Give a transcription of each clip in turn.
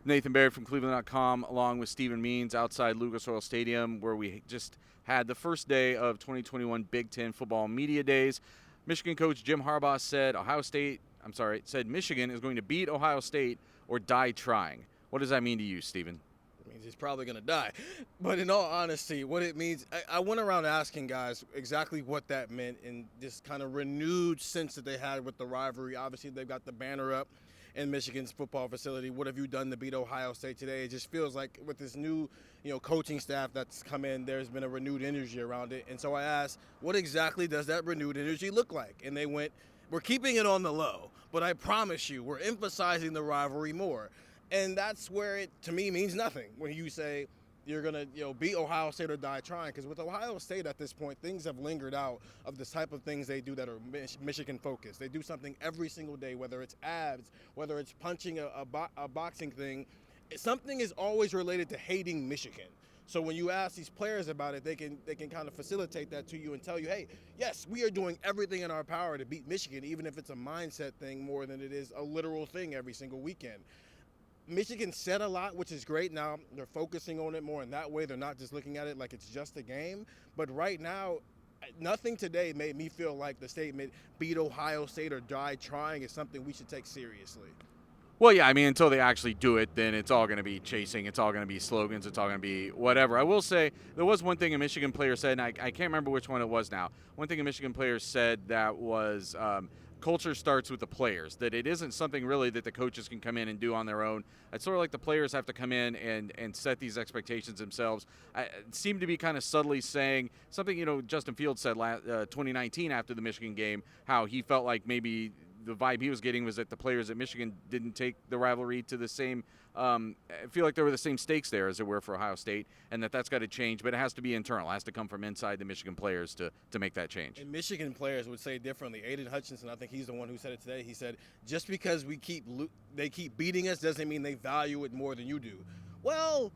Nathan Baird from cleveland.com, along with Stephen Means outside Lucas Oil Stadium, where we just had the first day of 2021 Big Ten football media days. Michigan coach Jim Harbaugh said Michigan is going to beat Ohio State or die trying. What does that mean to you, Stephen? It means he's probably going to die. But in all honesty, what it means, I went around asking guys exactly what that meant in this kind of renewed sense that they had with the rivalry. Obviously, they've got the banner up in Michigan's football facility. What have you done to beat Ohio State today? It just feels like with this new, coaching staff that's come in, there's been a renewed energy around it. And so I asked, what exactly does that renewed energy look like? And they went, we're keeping it on the low, but I promise you, we're emphasizing the rivalry more. And that's where it, to me, means nothing when you say you're going to beat Ohio State or die trying. Because with Ohio State at this point, things have lingered out of the type of things they do that are Michigan-focused. They do something every single day, whether it's abs, whether it's punching a boxing thing. Something is always related to hating Michigan. So when you ask these players about it, they can kind of facilitate that to you and tell you, hey, yes, we are doing everything in our power to beat Michigan, even if it's a mindset thing more than it is a literal thing every single weekend. Michigan said a lot, which is great. Now they're focusing on it more in that way. They're not just looking at it like it's just a game. But right now, nothing today made me feel like the statement beat Ohio State or die trying is something we should take seriously. Well, yeah, I mean, until they actually do it, then it's all going to be chasing. It's all going to be slogans. It's all going to be whatever. I will say there was one thing a Michigan player said, and I can't remember which one it was now. One thing a Michigan player said that was culture starts with the players, that it isn't something really that the coaches can come in and do on their own. It's sort of like the players have to come in and set these expectations themselves. I seem to be kind of subtly saying something, Justin Fields said 2019 after the Michigan game, how he felt like maybe the vibe he was getting was that the players at Michigan didn't take the rivalry to the same I feel like there were the same stakes there as there were for Ohio State, and that's got to change, but it has to be internal. It has to come from inside the Michigan players to make that change. And Michigan players would say differently. Aiden Hutchinson, I think he's the one who said it today. He said, just because they keep beating us doesn't mean they value it more than you do. Well,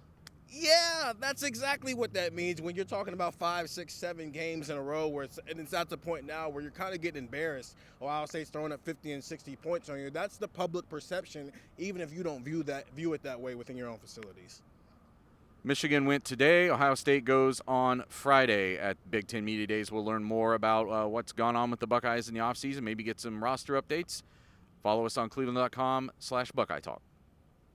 yeah, that's exactly what that means when you're talking about 5, 6, 7 games in a row and it's at the point now where you're kind of getting embarrassed. Ohio State's throwing up 50 and 60 points on you. That's the public perception, even if you don't view it that way within your own facilities. Michigan went today. Ohio State goes on Friday at Big Ten Media Days. We'll learn more about what's gone on with the Buckeyes in the offseason, maybe get some roster updates. Follow us on cleveland.com/Buckeye Talk.